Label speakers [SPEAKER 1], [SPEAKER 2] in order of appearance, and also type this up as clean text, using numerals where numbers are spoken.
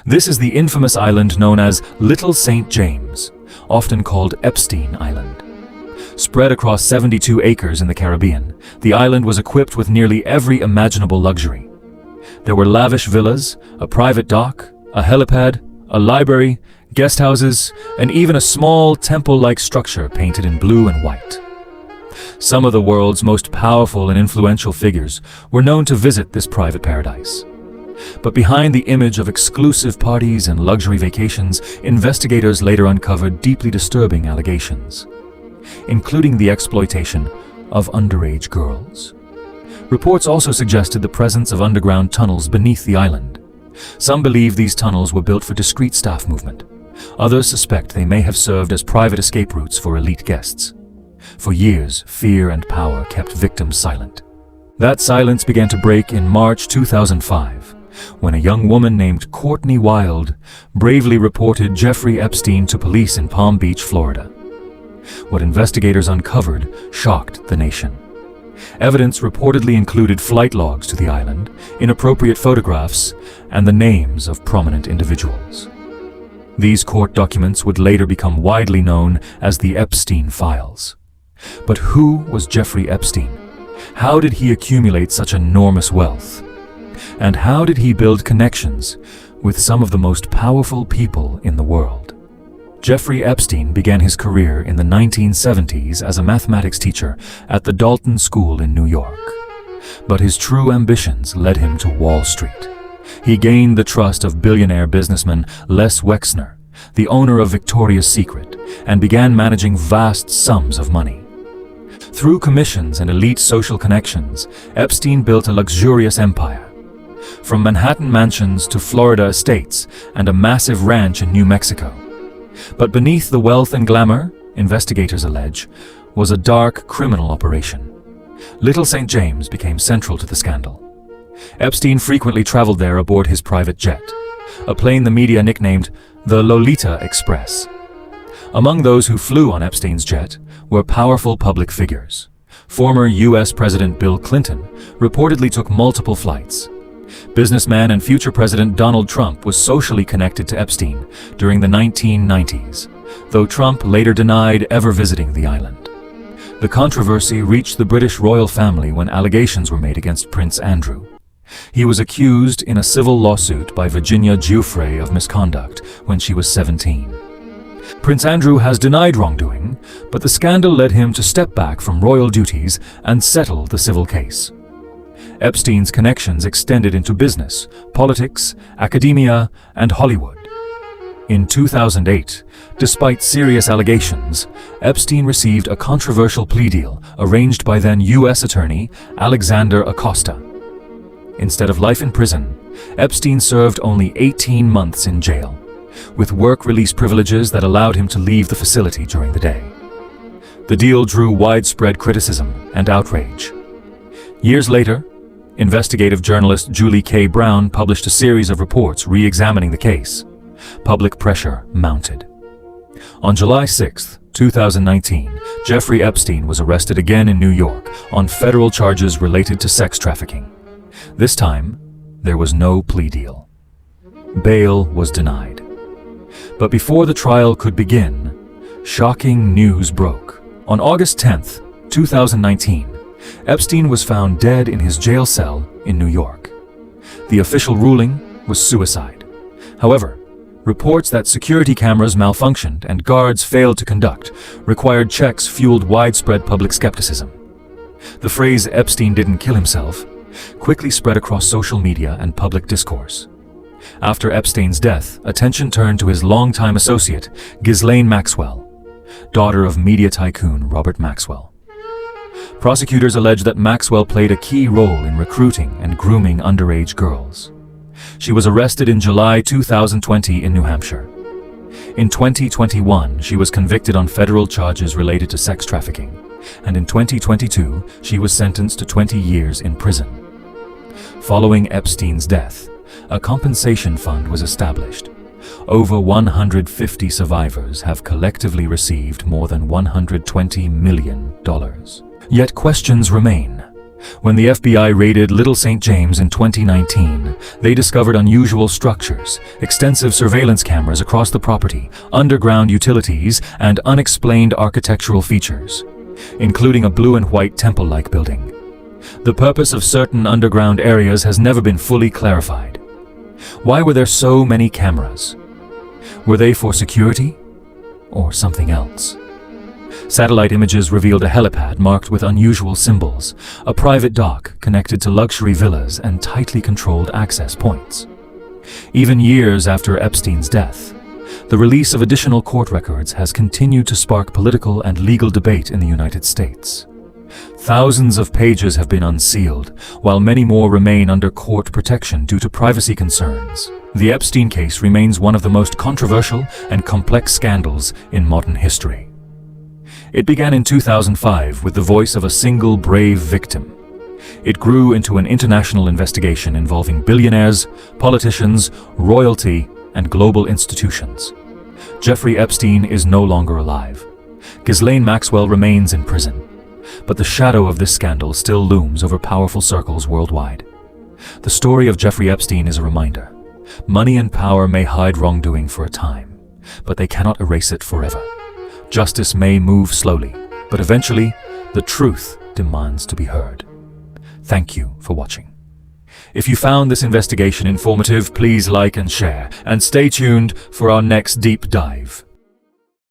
[SPEAKER 1] This is the infamous island known as Little St. James, often called Epstein Island. Spread across 72 acres in the Caribbean, the island was equipped with nearly every imaginable luxury. There were lavish villas, a private dock, a helipad, a library, guest houses, and even a small temple-like structure painted in blue and white. Some of the world's most powerful and influential figures were known to visit this private paradise. But behind the image of exclusive parties and luxury vacations, investigators later uncovered deeply disturbing allegations, including the exploitation of underage girls. Reports also suggested the presence of underground tunnels beneath the island. Some believe these tunnels were built for discreet staff movement. Others suspect they may have served as private escape routes for elite guests. For years, fear and power kept victims silent. That silence began to break in March 2005, when a young woman named Courtney Wild bravely reported Jeffrey Epstein to police in Palm Beach, Florida. What investigators uncovered shocked the nation. Evidence reportedly included flight logs to the island, inappropriate photographs, and the names of prominent individuals. These court documents would later become widely known as the Epstein Files. But who was Jeffrey Epstein? How did he accumulate such enormous wealth? And how did he build connections with some of the most powerful people in the world? Jeffrey Epstein began his career in the 1970s as a mathematics teacher at the Dalton School in New York. But his true ambitions led him to Wall Street. He gained the trust of billionaire businessman Les Wexner, the owner of Victoria's Secret, and began managing vast sums of money. Through commissions and elite social connections, Epstein built a luxurious empire. From Manhattan mansions to Florida estates and a massive ranch in New Mexico. But beneath the wealth and glamour, investigators allege, was a dark criminal operation. Little St. James became central to the scandal. Epstein frequently traveled there aboard his private jet, a plane the media nicknamed the Lolita Express. Among those who flew on Epstein's jet were powerful public figures. Former U.S. President Bill Clinton reportedly took multiple flights. Businessman and future President Donald Trump was socially connected to Epstein during the 1990s, though Trump later denied ever visiting the island. The controversy reached the British royal family when allegations were made against Prince Andrew. He was accused in a civil lawsuit by Virginia Giuffre of misconduct when she was 17. Prince Andrew has denied wrongdoing, but the scandal led him to step back from royal duties and settle the civil case. Epstein's connections extended into business, politics, academia, and Hollywood. In 2008, despite serious allegations, Epstein received a controversial plea deal arranged by then U.S. Attorney Alexander Acosta. Instead of life in prison, Epstein served only 18 months in jail, with work release privileges that allowed him to leave the facility during the day. The deal drew widespread criticism and outrage. Years later, investigative journalist Julie K. Brown published a series of reports re-examining the case. Public pressure mounted. On July 6, 2019, Jeffrey Epstein was arrested again in New York on federal charges related to sex trafficking. This time, there was no plea deal. Bail was denied. But before the trial could begin, shocking news broke. On August 10, 2019, Epstein was found dead in his jail cell in New York. The official ruling was suicide. However, reports that security cameras malfunctioned and guards failed to conduct required checks fueled widespread public skepticism. The phrase "Epstein didn't kill himself" quickly spread across social media and public discourse. After Epstein's death, attention turned to his longtime associate, Ghislaine Maxwell, daughter of media tycoon Robert Maxwell. Prosecutors allege that Maxwell played a key role in recruiting and grooming underage girls. She was arrested in July 2020 in New Hampshire. In 2021, she was convicted on federal charges related to sex trafficking, and in 2022, she was sentenced to 20 years in prison. Following Epstein's death, a compensation fund was established. Over 150 survivors have collectively received more than $120 million. Yet questions remain. When the FBI raided Little St. James in 2019, they discovered unusual structures, extensive surveillance cameras across the property, underground utilities, and unexplained architectural features, including a blue and white temple-like building. The purpose of certain underground areas has never been fully clarified. Why were there so many cameras? Were they for security or something else? Satellite images revealed a helipad marked with unusual symbols, a private dock connected to luxury villas and tightly controlled access points. Even years after Epstein's death, the release of additional court records has continued to spark political and legal debate in the United States. Thousands of pages have been unsealed, while many more remain under court protection due to privacy concerns. The Epstein case remains one of the most controversial and complex scandals in modern history. It began in 2005 with the voice of a single brave victim. It grew into an international investigation involving billionaires, politicians, royalty, and global institutions. Jeffrey Epstein is no longer alive. Ghislaine Maxwell remains in prison. But the shadow of this scandal still looms over powerful circles worldwide. The story of Jeffrey Epstein is a reminder. Money and power may hide wrongdoing for a time, but they cannot erase it forever. Justice may move slowly, but eventually, the truth demands to be heard. Thank you for watching. If you found this investigation informative, please like and share, and stay tuned for our next deep dive.